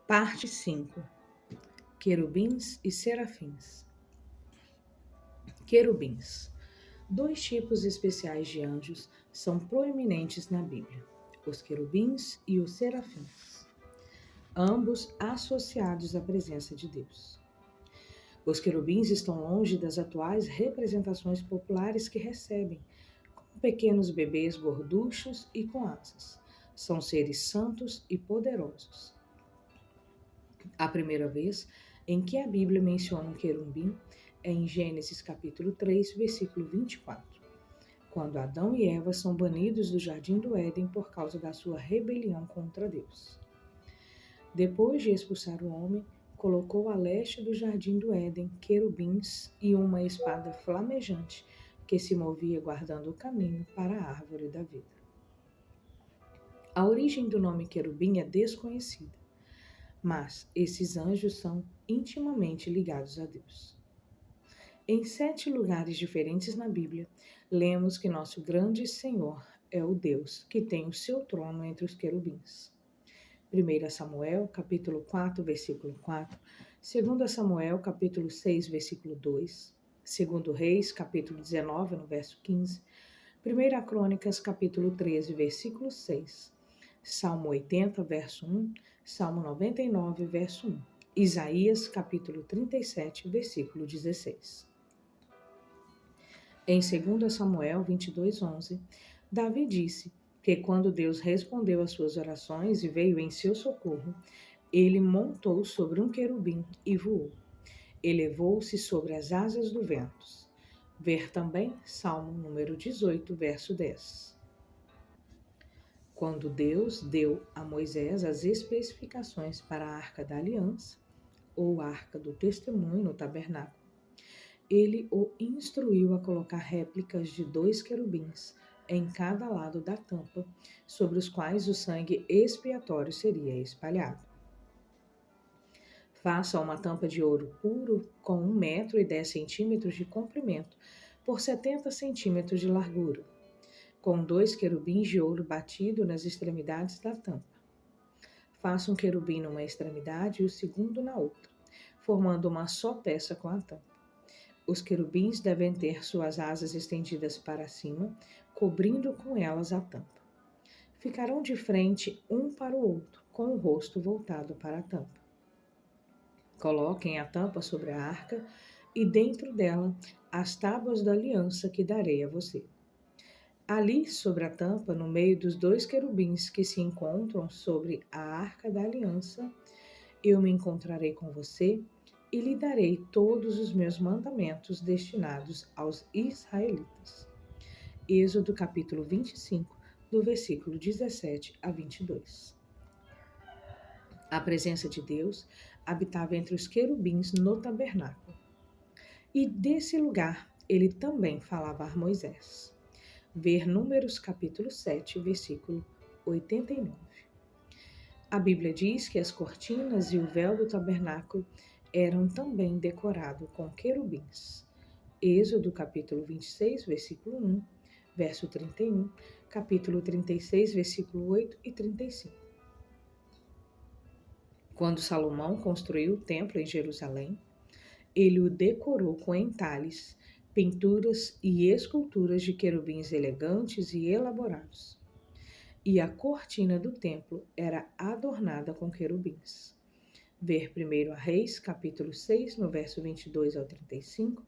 Parte 5. Querubins e serafins. Querubins. Dois tipos especiais de anjos são proeminentes na Bíblia: os querubins e os serafins, ambos associados à presença de Deus. Os querubins estão longe das atuais representações populares que recebem, como pequenos bebês gorduchos e com asas. São seres santos e poderosos. A primeira vez em que a Bíblia menciona um querubim é em Gênesis capítulo 3, versículo 24, quando Adão e Eva são banidos do jardim do Éden por causa da sua rebelião contra Deus. Depois de expulsar o homem, colocou a leste do jardim do Éden querubins e uma espada flamejante que se movia guardando o caminho para a árvore da vida. A origem do nome querubim é desconhecida, mas esses anjos são intimamente ligados a Deus. Em 7 lugares diferentes na Bíblia, lemos que nosso grande Senhor é o Deus que tem o seu trono entre os querubins. 1 Samuel, capítulo 4, versículo 4, 2 Samuel, capítulo 6, versículo 2, 2 Reis, capítulo 19, no verso 15, 1 Crônicas, capítulo 13, versículo 6, Salmo 80, verso 1, Salmo 99, verso 1, Isaías, capítulo 37, versículo 16. Em 2 Samuel 22, 11, Davi disse que quando Deus respondeu às suas orações e veio em seu socorro, ele montou sobre um querubim e voou. Elevou-se sobre as asas do vento. Ver também Salmo número 18, verso 10. Quando Deus deu a Moisés as especificações para a Arca da Aliança, ou Arca do Testemunho no tabernáculo, ele o instruiu a colocar réplicas de 2 querubins em cada lado da tampa, sobre os quais o sangue expiatório seria espalhado. Faça uma tampa de ouro puro com 1 metro e 10 centímetros de comprimento por 70 centímetros de largura, com 2 querubins de ouro batido nas extremidades da tampa. Faça um querubim numa extremidade e o segundo na outra, formando uma só peça com a tampa. Os querubins devem ter suas asas estendidas para cima, cobrindo com elas a tampa. Ficarão de frente um para o outro, com o rosto voltado para a tampa. Coloquem a tampa sobre a arca e dentro dela as tábuas da aliança que darei a você. Ali, sobre a tampa, no meio dos 2 querubins que se encontram sobre a arca da aliança, eu me encontrarei com você e lhe darei todos os meus mandamentos destinados aos israelitas. Êxodo capítulo 25, do versículo 17 a 22. A presença de Deus habitava entre os querubins no tabernáculo. E desse lugar ele também falava a Moisés. Ver Números capítulo 7, versículo 89. A Bíblia diz que as cortinas e o véu do tabernáculo eram também decorados com querubins. Êxodo capítulo 26, versículo 1, verso 31, capítulo 36, versículo 8 e 35. Quando Salomão construiu o templo em Jerusalém, ele o decorou com entalhes, pinturas e esculturas de querubins elegantes e elaborados. E a cortina do templo era adornada com querubins. Ver 1 Reis, capítulo 6, no verso 22 ao 35,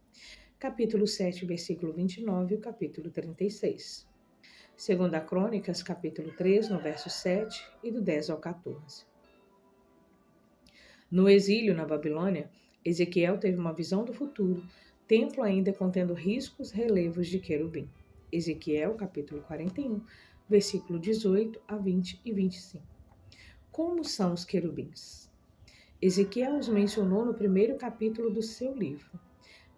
capítulo 7, versículo 29 e o capítulo 36. 2 Crônicas, capítulo 3, no verso 7 e do 10 ao 14. No exílio na Babilônia, Ezequiel teve uma visão do futuro, templo ainda contendo riscos relevos de querubim. Ezequiel, capítulo 41, versículo 18 a 20 e 25. Como são os querubins? Ezequiel os mencionou no primeiro capítulo do seu livro,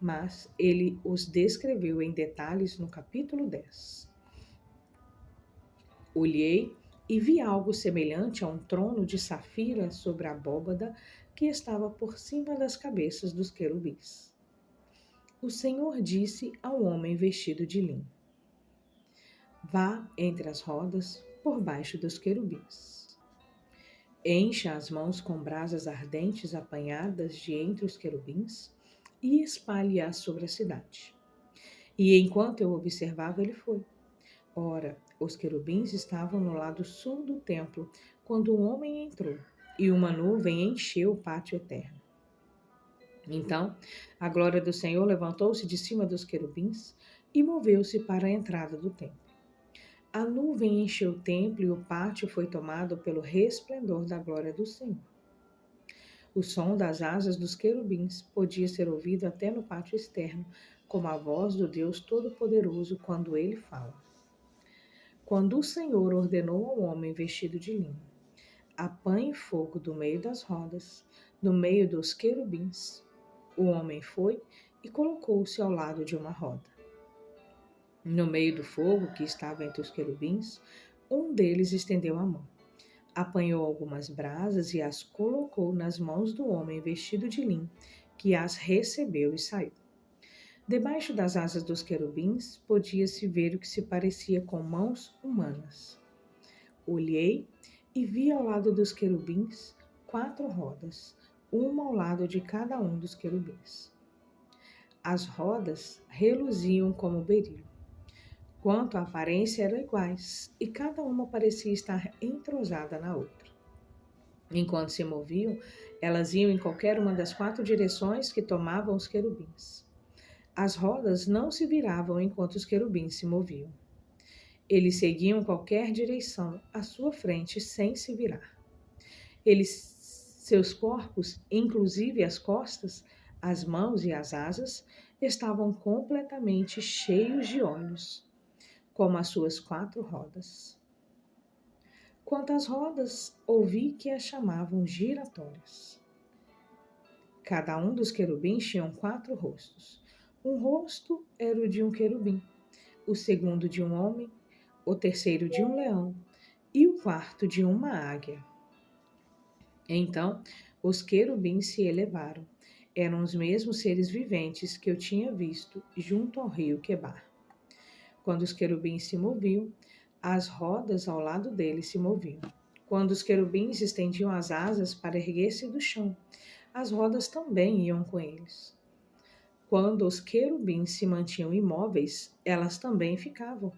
mas ele os descreveu em detalhes no capítulo 10. Olhei e vi algo semelhante a um trono de safira sobre a abóbada que estava por cima das cabeças dos querubins. O Senhor disse ao homem vestido de linho: vá entre as rodas por baixo dos querubins. Encha as mãos com brasas ardentes apanhadas de entre os querubins e espalhe-as sobre a cidade. E enquanto eu observava, ele foi. Ora, os querubins estavam no lado sul do templo quando um homem entrou, e uma nuvem encheu o pátio eterno. Então, a glória do Senhor levantou-se de cima dos querubins e moveu-se para a entrada do templo. A nuvem encheu o templo e o pátio foi tomado pelo resplendor da glória do Senhor. O som das asas dos querubins podia ser ouvido até no pátio externo, como a voz do Deus Todo-Poderoso quando ele fala. Quando o Senhor ordenou ao homem vestido de linho: apanhe fogo do meio das rodas, do meio dos querubins, o homem foi e colocou-se ao lado de uma roda. No meio do fogo que estava entre os querubins, um deles estendeu a mão, apanhou algumas brasas e as colocou nas mãos do homem vestido de linho, que as recebeu e saiu. Debaixo das asas dos querubins podia-se ver o que se parecia com mãos humanas. Olhei e vi ao lado dos querubins 4 rodas, uma ao lado de cada um dos querubins. As rodas reluziam como berilo. Quanto à aparência, eram iguais, e cada uma parecia estar entrosada na outra. Enquanto se moviam, elas iam em qualquer uma das 4 direções que tomavam os querubins. As rodas não se viravam enquanto os querubins se moviam. Eles seguiam qualquer direção à sua frente sem se virar. Seus corpos, inclusive as costas, as mãos e as asas, estavam completamente cheios de olhos, como as suas 4 rodas. Quanto às rodas, ouvi que as chamavam giratórias. Cada um dos querubins tinha 4 rostos. Um rosto era o de um querubim, o segundo de um homem, o terceiro de um leão e o quarto de uma águia. Então, os querubins se elevaram. Eram os mesmos seres viventes que eu tinha visto junto ao rio Quebar. Quando os querubins se moviam, as rodas ao lado deles se moviam. Quando os querubins estendiam as asas para erguer-se do chão, as rodas também iam com eles. Quando os querubins se mantinham imóveis, elas também ficavam.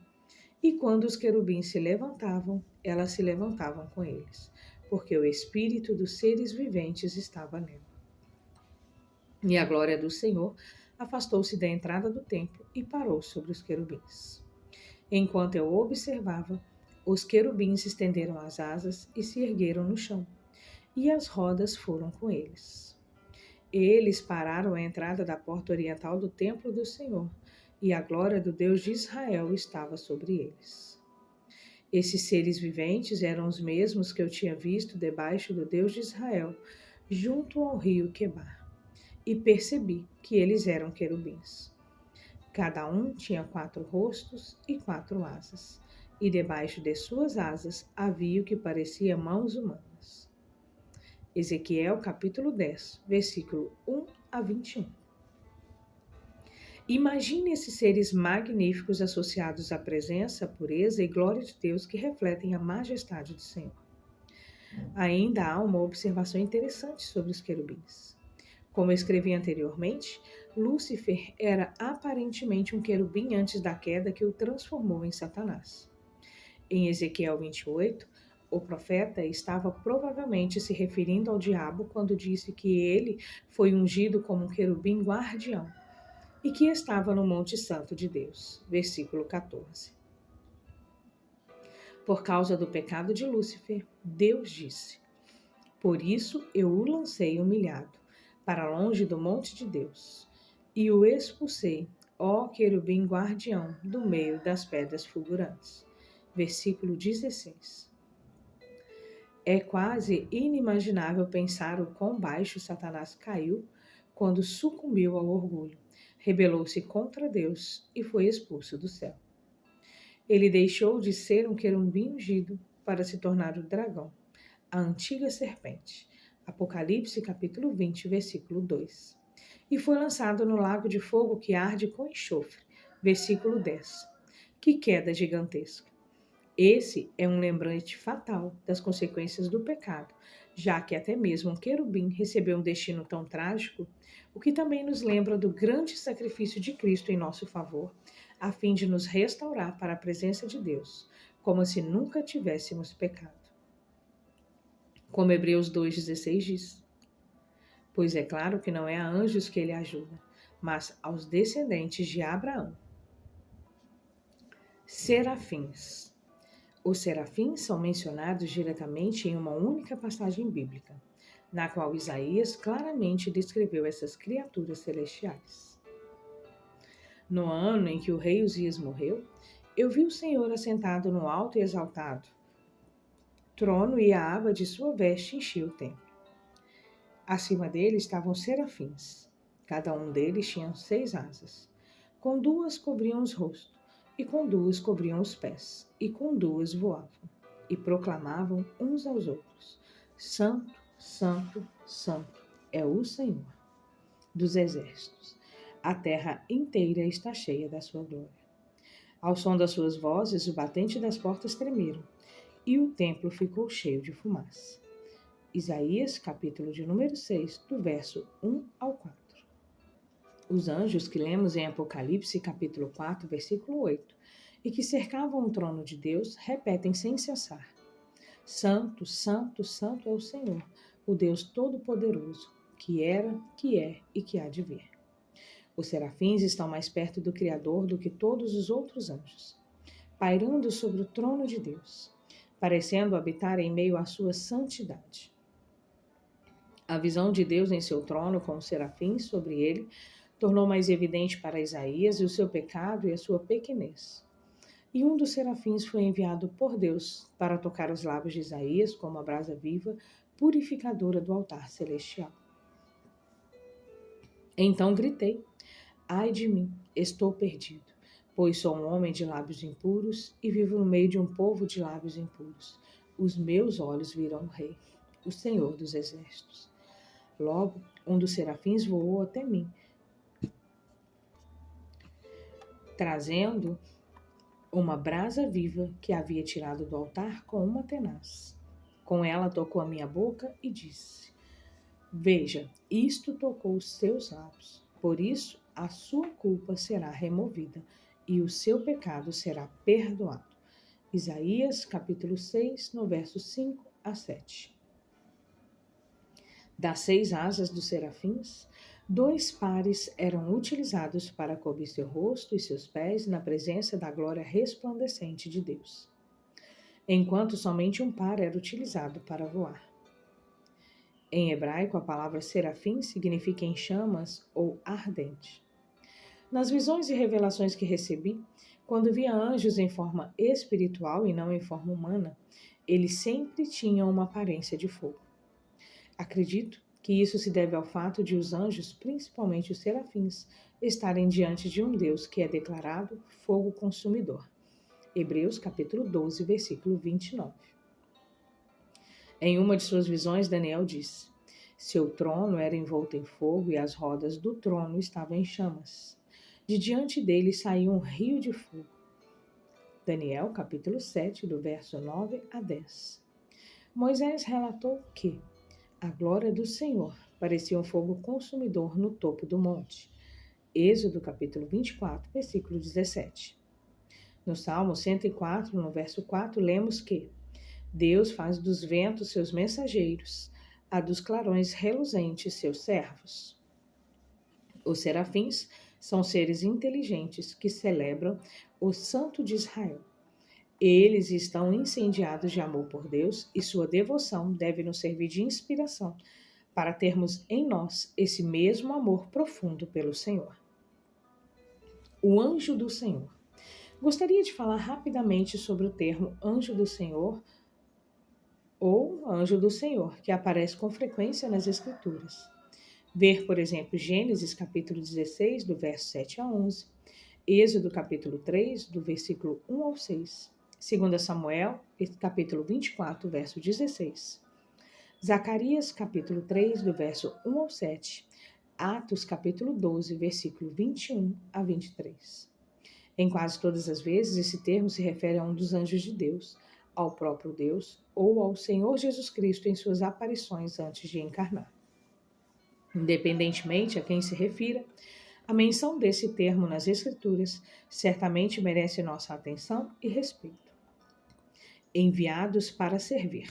E quando os querubins se levantavam, elas se levantavam com eles, porque o espírito dos seres viventes estava nela. E a glória do Senhor afastou-se da entrada do templo e parou sobre os querubins. Enquanto eu observava, os querubins estenderam as asas e se ergueram no chão, e as rodas foram com eles. Eles pararam à entrada da porta oriental do templo do Senhor, e a glória do Deus de Israel estava sobre eles. Esses seres viventes eram os mesmos que eu tinha visto debaixo do Deus de Israel, junto ao rio Quebar, e percebi que eles eram querubins. Cada um tinha 4 rostos e 4 asas, e debaixo de suas asas havia o que parecia mãos humanas. Ezequiel capítulo 10, versículo 1 a 21. Imagine esses seres magníficos associados à presença, pureza e glória de Deus que refletem a majestade do Senhor. Ainda há uma observação interessante sobre os querubins. Como eu escrevi anteriormente, Lúcifer era aparentemente um querubim antes da queda que o transformou em Satanás. Em Ezequiel 28, o profeta estava provavelmente se referindo ao diabo quando disse que ele foi ungido como um querubim guardião e que estava no Monte Santo de Deus. Versículo 14. Por causa do pecado de Lúcifer, Deus disse: por isso eu o lancei humilhado para longe do monte de Deus, e o expulsei, ó querubim guardião, do meio das pedras fulgurantes. Versículo 16. É quase inimaginável pensar o quão baixo Satanás caiu quando sucumbiu ao orgulho, rebelou-se contra Deus e foi expulso do céu. Ele deixou de ser um querubim ungido para se tornar o dragão, a antiga serpente. Apocalipse capítulo 20, versículo 2. E foi lançado no lago de fogo que arde com enxofre. Versículo 10. Que queda gigantesca! Esse é um lembrete fatal das consequências do pecado, já que até mesmo um querubim recebeu um destino tão trágico, o que também nos lembra do grande sacrifício de Cristo em nosso favor, a fim de nos restaurar para a presença de Deus, como se nunca tivéssemos pecado. Como Hebreus 2,16 diz: pois é claro que não é a anjos que ele ajuda, mas aos descendentes de Abraão. Serafins. Os serafins são mencionados diretamente em uma única passagem bíblica, na qual Isaías claramente descreveu essas criaturas celestiais. No ano em que o rei Uzias morreu, eu vi o Senhor assentado no alto e exaltado trono, e a aba de sua veste enchia o templo. Acima dele estavam serafins. Cada um deles tinha 6 asas. Com 2 cobriam os rostos, e com 2 cobriam os pés, e com 2 voavam, e proclamavam uns aos outros: Santo, Santo, Santo é o Senhor dos exércitos. A terra inteira está cheia da sua glória. Ao som das suas vozes, o batente das portas tremeram, e o templo ficou cheio de fumaça. Isaías, capítulo de número 6, do verso 1 ao 4. Os anjos que lemos em Apocalipse, capítulo 4, versículo 8, e que cercavam o trono de Deus, repetem sem cessar: Santo, Santo, Santo é o Senhor, o Deus Todo-Poderoso, que era, que é e que há de vir. Os serafins estão mais perto do Criador do que todos os outros anjos, pairando sobre o trono de Deus, parecendo habitar em meio à sua santidade. A visão de Deus em seu trono com os serafins sobre ele tornou mais evidente para Isaías o seu pecado e a sua pequenez. E um dos serafins foi enviado por Deus para tocar os lábios de Isaías como a brasa viva, purificadora do altar celestial. Então gritei: ai de mim, estou perdido, pois sou um homem de lábios impuros e vivo no meio de um povo de lábios impuros. Os meus olhos viram o Rei, o Senhor dos exércitos. Logo, um dos serafins voou até mim, trazendo uma brasa viva que havia tirado do altar com uma tenaz. Com ela tocou a minha boca e disse: veja, isto tocou os seus lábios. Por isso, a sua culpa será removida e o seu pecado será perdoado. Isaías, capítulo 6, no verso 5 a 7. Das 6 asas dos serafins, 2 pares eram utilizados para cobrir seu rosto e seus pés na presença da glória resplandecente de Deus, enquanto somente um par era utilizado para voar. Em hebraico, a palavra serafim significa em chamas ou ardente. Nas visões e revelações que recebi, quando via anjos em forma espiritual e não em forma humana, eles sempre tinham uma aparência de fogo. Acredito que isso se deve ao fato de os anjos, principalmente os serafins, estarem diante de um Deus que é declarado fogo consumidor. Hebreus capítulo 12, versículo 29. Em uma de suas visões, Daniel diz: seu trono era envolto em fogo e as rodas do trono estavam em chamas. De diante dele saía um rio de fogo. Daniel capítulo 7, do verso 9 a 10. Moisés relatou que a glória do Senhor parecia um fogo consumidor no topo do monte. Êxodo capítulo 24, versículo 17. No Salmo 104, no verso 4, lemos que Deus faz dos ventos seus mensageiros, a dos clarões reluzentes seus servos. Os serafins são seres inteligentes que celebram o Santo de Israel. Eles estão incendiados de amor por Deus e sua devoção deve nos servir de inspiração para termos em nós esse mesmo amor profundo pelo Senhor. O anjo do Senhor. Gostaria de falar rapidamente sobre o termo anjo do Senhor ou anjo do Senhor, que aparece com frequência nas Escrituras. Ver, por exemplo, Gênesis capítulo 16, do verso 7 a 11, Êxodo capítulo 3, do versículo 1 ao 6, 2 Samuel, capítulo 24, verso 16, Zacarias capítulo 3, do verso 1 ao 7, Atos capítulo 12, versículo 21 a 23. Em quase todas as vezes, esse termo se refere a um dos anjos de Deus, ao próprio Deus ou ao Senhor Jesus Cristo em suas aparições antes de encarnar. Independentemente a quem se refira, a menção desse termo nas Escrituras certamente merece nossa atenção e respeito. Enviados para servir.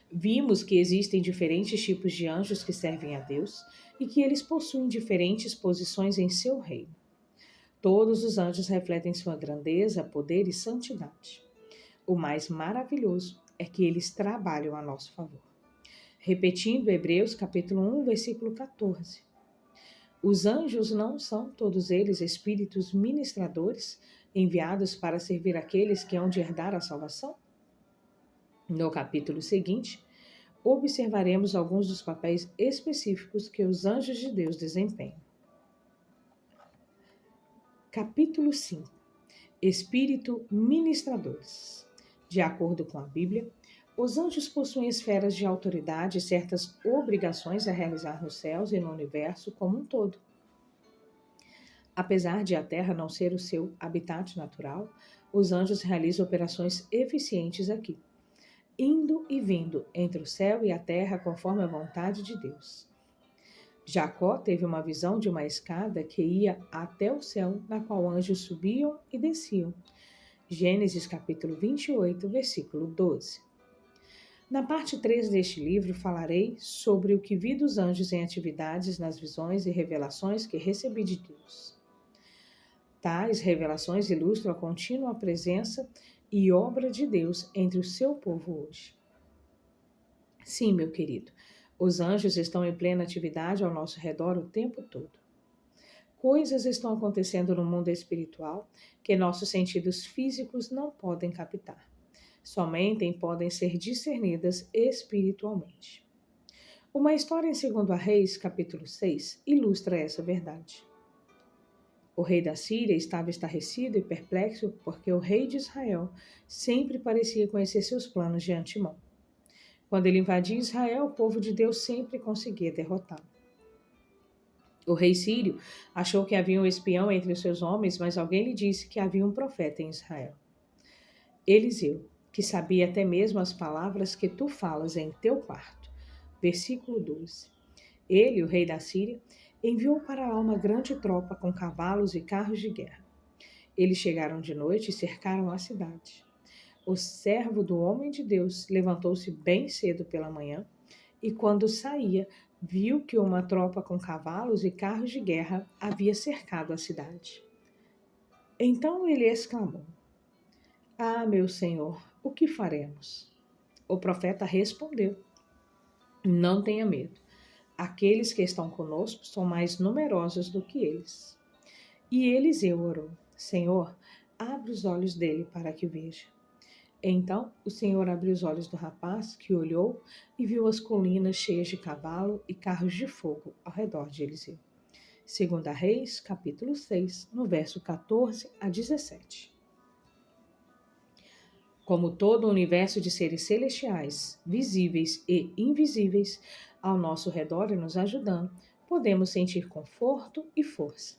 Vimos que existem diferentes tipos de anjos que servem a Deus e que eles possuem diferentes posições em seu reino. Todos os anjos refletem sua grandeza, poder e santidade. O mais maravilhoso é que eles trabalham a nosso favor. Repetindo Hebreus capítulo 1, versículo 14. Os anjos não são todos eles espíritos ministradores enviados para servir aqueles que hão de herdar a salvação? No capítulo seguinte, observaremos alguns dos papéis específicos que os anjos de Deus desempenham. Capítulo 5. Espírito ministradores. De acordo com a Bíblia, os anjos possuem esferas de autoridade e certas obrigações a realizar nos céus e no universo como um todo. Apesar de a Terra não ser o seu habitat natural, os anjos realizam operações eficientes aqui, indo e vindo entre o céu e a terra conforme a vontade de Deus. Jacó teve uma visão de uma escada que ia até o céu, na qual anjos subiam e desciam. Gênesis capítulo 28, versículo 12. Na parte 3 deste livro falarei sobre o que vi dos anjos em atividades nas visões e revelações que recebi de Deus. Tais revelações ilustram a contínua presença e obra de Deus entre o seu povo hoje. Sim, meu querido, os anjos estão em plena atividade ao nosso redor o tempo todo. Coisas estão acontecendo no mundo espiritual que nossos sentidos físicos não podem captar. Somente podem ser discernidas espiritualmente. Uma história em 2 Reis, capítulo 6, ilustra essa verdade. O rei da Síria estava estarrecido e perplexo porque o rei de Israel sempre parecia conhecer seus planos de antemão. Quando ele invadia Israel, o povo de Deus sempre conseguia derrotá-lo. O rei sírio achou que havia um espião entre os seus homens, mas alguém lhe disse que havia um profeta em Israel. Eliseu, que sabia até mesmo as palavras que tu falas em teu quarto. Versículo 12. Ele, o rei da Síria, enviou para lá uma grande tropa com cavalos e carros de guerra. Eles chegaram de noite e cercaram a cidade. O servo do homem de Deus levantou-se bem cedo pela manhã e, quando saía, viu que uma tropa com cavalos e carros de guerra havia cercado a cidade. Então ele exclamou: Ah, meu senhor, o que faremos? O profeta respondeu: Não tenha medo. Aqueles que estão conosco são mais numerosos do que eles. E Eliseu orou: Senhor, abre os olhos dele para que veja. Então o Senhor abriu os olhos do rapaz, que olhou e viu as colinas cheias de cavalo e carros de fogo ao redor de Eliseu. 2 Reis, capítulo 6, no verso 14 a 17. Como todo o universo de seres celestiais, visíveis e invisíveis, ao nosso redor e nos ajudando, podemos sentir conforto e força.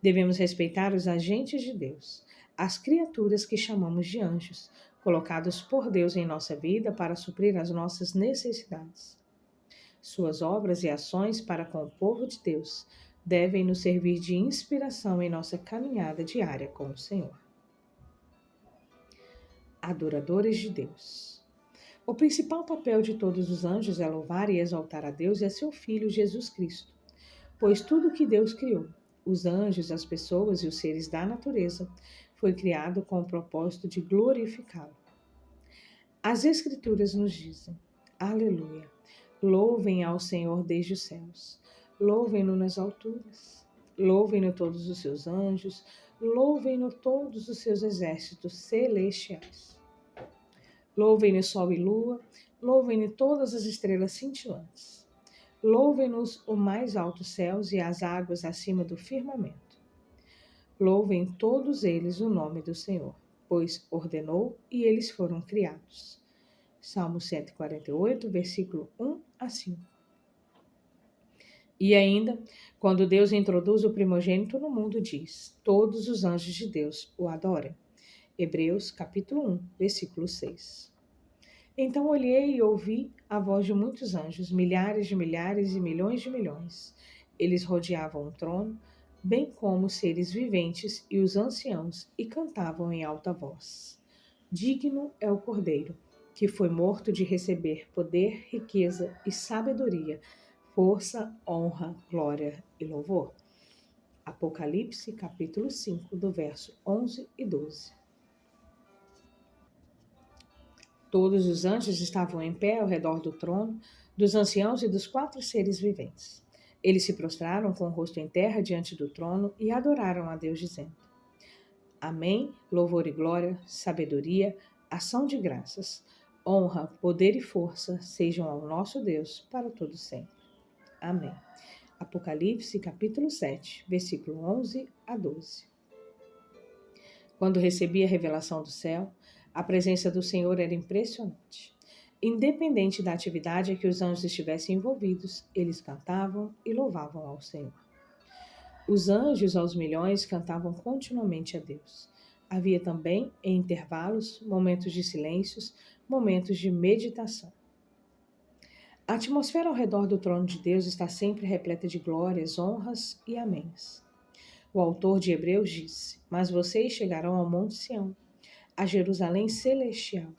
Devemos respeitar os agentes de Deus, as criaturas que chamamos de anjos, colocados por Deus em nossa vida para suprir as nossas necessidades. Suas obras e ações para com o povo de Deus devem nos servir de inspiração em nossa caminhada diária com o Senhor. Adoradores de Deus. O principal papel de todos os anjos é louvar e exaltar a Deus e a seu Filho Jesus Cristo, pois tudo que Deus criou, os anjos, as pessoas e os seres da natureza, foi criado com o propósito de glorificá-lo. As Escrituras nos dizem: Aleluia! Louvem ao Senhor desde os céus, louvem-no nas alturas, louvem-no todos os seus anjos, louvem-no todos os seus exércitos celestiais. Louvem-no sol e lua, louvem-no todas as estrelas cintilantes. Louvem-nos os mais altos céus e as águas acima do firmamento. Louvem todos eles o nome do Senhor, pois ordenou e eles foram criados. Salmo 148, versículo 1 a 5. E ainda, quando Deus introduz o primogênito no mundo, diz: todos os anjos de Deus o adorem. Hebreus capítulo 1, versículo 6. Então olhei e ouvi a voz de muitos anjos, milhares de milhares e milhões de milhões. Eles rodeavam o trono, bem como os seres viventes e os anciãos, e cantavam em alta voz: digno é o Cordeiro, que foi morto de receber poder, riqueza e sabedoria, força, honra, glória e louvor. Apocalipse, capítulo 5, do verso 11 e 12. Todos os anjos estavam em pé ao redor do trono, dos anciãos e dos 4 seres viventes. Eles se prostraram com o rosto em terra diante do trono e adoraram a Deus, dizendo: Amém, louvor e glória, sabedoria, ação de graças, honra, poder e força sejam ao nosso Deus para todo sempre. Amém. Apocalipse, capítulo 7, versículo 11 a 12. Quando recebi a revelação do céu, a presença do Senhor era impressionante. Independente da atividade a que os anjos estivessem envolvidos, eles cantavam e louvavam ao Senhor. Os anjos aos milhões cantavam continuamente a Deus. Havia também, em intervalos, momentos de silêncios, momentos de meditação. A atmosfera ao redor do trono de Deus está sempre repleta de glórias, honras e améns. O autor de Hebreus disse: Mas vocês chegarão ao Monte Sião, a Jerusalém celestial,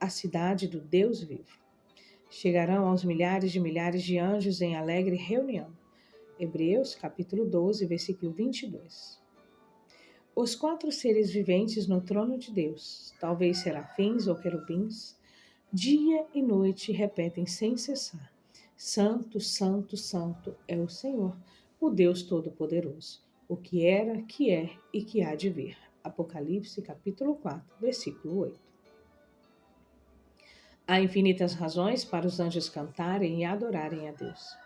a cidade do Deus vivo. Chegarão aos milhares de anjos em alegre reunião. Hebreus, capítulo 12, versículo 22. Os 4 seres viventes no trono de Deus, talvez serafins ou querubins, dia e noite repetem sem cessar: Santo, Santo, Santo é o Senhor, o Deus Todo-Poderoso, o que era, que é e que há de vir. Apocalipse, capítulo 4, versículo 8. Há infinitas razões para os anjos cantarem e adorarem a Deus.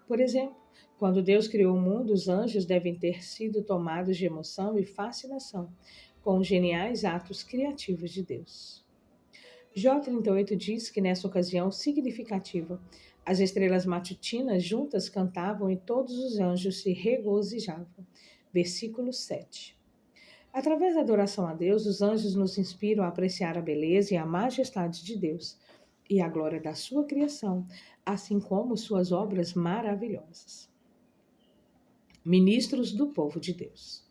Por exemplo, quando Deus criou o mundo, os anjos devem ter sido tomados de emoção e fascinação com os geniais atos criativos de Deus. Jó 38 diz que nessa ocasião significativa, as estrelas matutinas juntas cantavam e todos os anjos se regozijavam. Versículo 7. Através da adoração a Deus, os anjos nos inspiram a apreciar a beleza e a majestade de Deus e a glória da sua criação, assim como suas obras maravilhosas. Ministros do povo de Deus.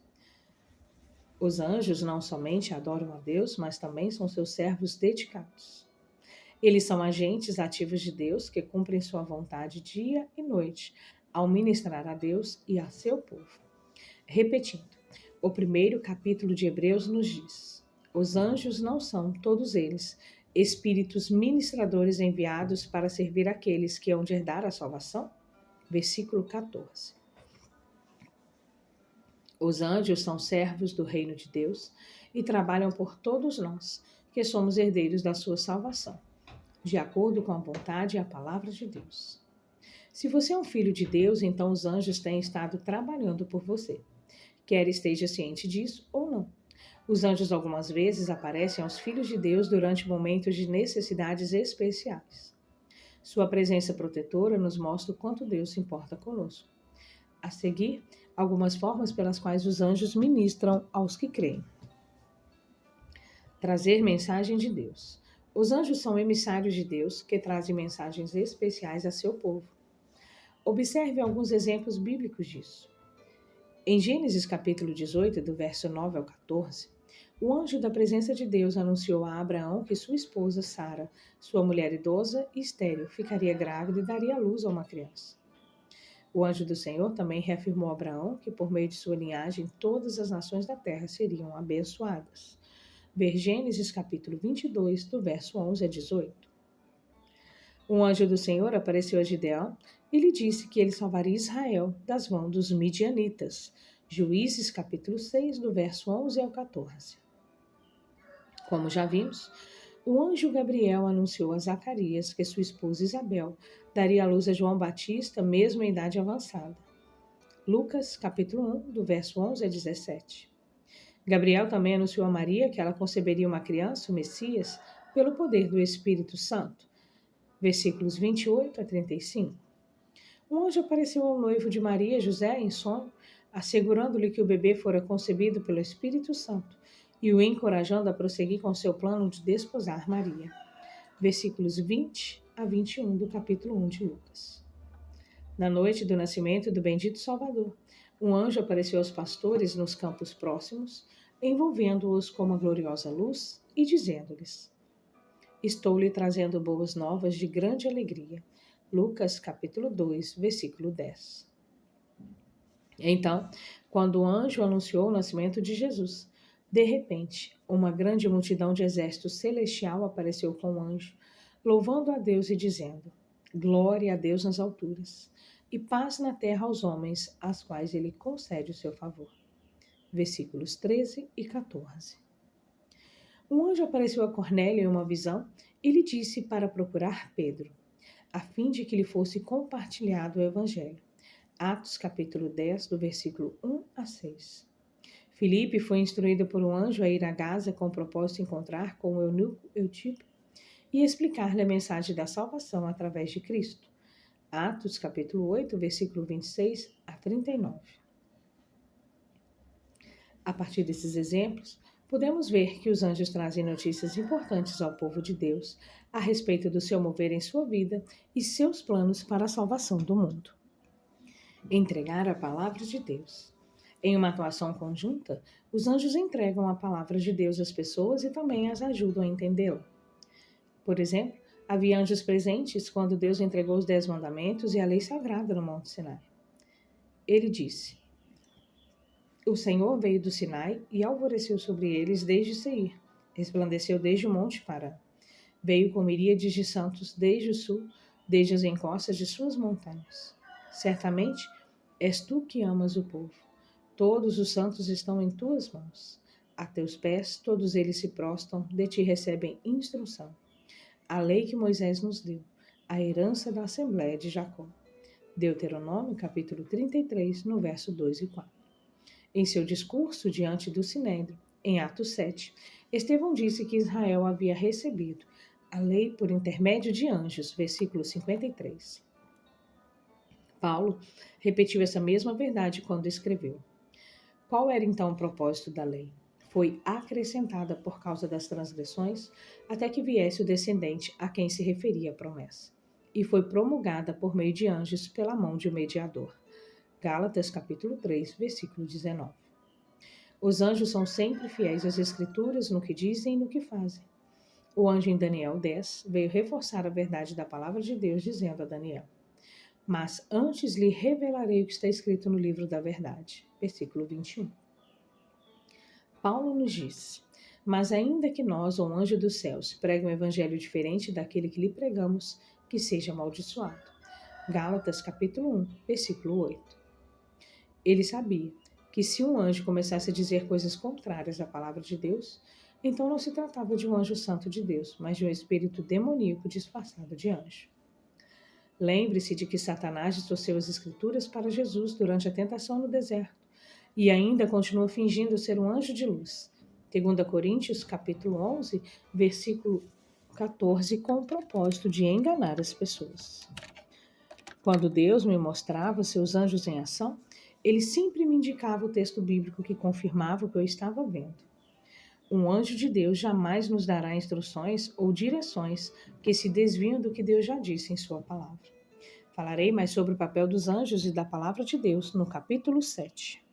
Os anjos não somente adoram a Deus, mas também são seus servos dedicados. Eles são agentes ativos de Deus que cumprem sua vontade dia e noite ao ministrar a Deus e a seu povo. Repetindo, o primeiro capítulo de Hebreus nos diz: os anjos não são, todos eles, espíritos ministradores enviados para servir aqueles que hão de herdar a salvação? Versículo 14. Os anjos são servos do reino de Deus e trabalham por todos nós, que somos herdeiros da sua salvação, de acordo com a vontade e a palavra de Deus. Se você é um filho de Deus, então os anjos têm estado trabalhando por você, quer esteja ciente disso ou não. Os anjos algumas vezes aparecem aos filhos de Deus durante momentos de necessidades especiais. Sua presença protetora nos mostra o quanto Deus se importa conosco. A seguir, algumas formas pelas quais os anjos ministram aos que creem. Trazer mensagem de Deus. Os anjos são emissários de Deus que trazem mensagens especiais a seu povo. Observe alguns exemplos bíblicos disso. Em Gênesis capítulo 18, do verso 9 ao 14, o anjo da presença de Deus anunciou a Abraão que sua esposa Sara, sua mulher idosa e estéril, ficaria grávida e daria à luz a uma criança. O anjo do Senhor também reafirmou a Abraão que por meio de sua linhagem todas as nações da terra seriam abençoadas. Ver Gênesis capítulo 22, do verso 11 a 18. Um anjo do Senhor apareceu a Gideão e lhe disse que ele salvaria Israel das mãos dos midianitas. Juízes capítulo 6, do verso 11 ao 14. Como já vimos, o anjo Gabriel anunciou a Zacarias que sua esposa Isabel daria à luz a João Batista, mesmo em idade avançada. Lucas, capítulo 1, do verso 11 a 17. Gabriel também anunciou a Maria que ela conceberia uma criança, o Messias, pelo poder do Espírito Santo. Versículos 28 a 35. Um anjo apareceu ao noivo de Maria, José, em sonho, assegurando-lhe que o bebê fora concebido pelo Espírito Santo e o encorajando a prosseguir com seu plano de desposar Maria. Versículos 20 a 21 do capítulo 1 de Lucas. Na noite do nascimento do bendito Salvador, um anjo apareceu aos pastores nos campos próximos, envolvendo-os com uma gloriosa luz e dizendo-lhes: Estou lhe trazendo boas novas de grande alegria. Lucas capítulo 2, versículo 10. Então, quando o anjo anunciou o nascimento de Jesus, de repente, uma grande multidão de exército celestial apareceu com o anjo, louvando a Deus e dizendo: Glória a Deus nas alturas, e paz na terra aos homens, às quais ele concede o seu favor. Versículos 13 e 14. Um anjo apareceu a Cornélio em uma visão e lhe disse para procurar Pedro, a fim de que lhe fosse compartilhado o evangelho. Atos capítulo 10, do versículo 1 a 6. Filipe foi instruído por um anjo a ir a Gaza com o propósito de encontrar com o eunuco Eutipe e explicar-lhe a mensagem da salvação através de Cristo. Atos capítulo 8, versículo 26 a 39. A partir desses exemplos, podemos ver que os anjos trazem notícias importantes ao povo de Deus a respeito do seu mover em sua vida e seus planos para a salvação do mundo. Entregar a palavra de Deus. Em uma atuação conjunta, os anjos entregam a palavra de Deus às pessoas e também as ajudam a entendê-la. Por exemplo, havia anjos presentes quando Deus entregou os 10 mandamentos e a lei sagrada no Monte Sinai. Ele disse: O Senhor veio do Sinai e alvoreceu sobre eles desde Seir, resplandeceu desde o Monte Parã. Veio com miríades de santos desde o sul, desde as encostas de suas montanhas. Certamente, és tu que amas o povo. Todos os santos estão em tuas mãos. A teus pés, todos eles se prostram, de ti recebem instrução. A lei que Moisés nos deu, a herança da Assembleia de Jacó. Deuteronômio, capítulo 33, no verso 2 e 4. Em seu discurso diante do Sinédrio, em Atos 7, Estevão disse que Israel havia recebido a lei por intermédio de anjos, versículo 53. Paulo repetiu essa mesma verdade quando escreveu: Qual era então o propósito da lei? Foi acrescentada por causa das transgressões, até que viesse o descendente a quem se referia a promessa. E foi promulgada por meio de anjos pela mão de um mediador. Gálatas capítulo 3, versículo 19. Os anjos são sempre fiéis às Escrituras no que dizem e no que fazem. O anjo em Daniel 10 veio reforçar a verdade da palavra de Deus, dizendo a Daniel: Mas antes lhe revelarei o que está escrito no livro da verdade. Versículo 21. Paulo nos diz: Mas ainda que nós, ou um anjo dos céus, pregue um evangelho diferente daquele que lhe pregamos, que seja amaldiçoado. Gálatas capítulo 1, versículo 8. Ele sabia que se um anjo começasse a dizer coisas contrárias à palavra de Deus, então não se tratava de um anjo santo de Deus, mas de um espírito demoníaco disfarçado de anjo. Lembre-se de que Satanás distorceu as Escrituras para Jesus durante a tentação no deserto e ainda continua fingindo ser um anjo de luz. 2 Coríntios, capítulo 11, versículo 14, com o propósito de enganar as pessoas. Quando Deus me mostrava seus anjos em ação, ele sempre me indicava o texto bíblico que confirmava o que eu estava vendo. Um anjo de Deus jamais nos dará instruções ou direções que se desviam do que Deus já disse em sua palavra. Falarei mais sobre o papel dos anjos e da palavra de Deus no capítulo 7.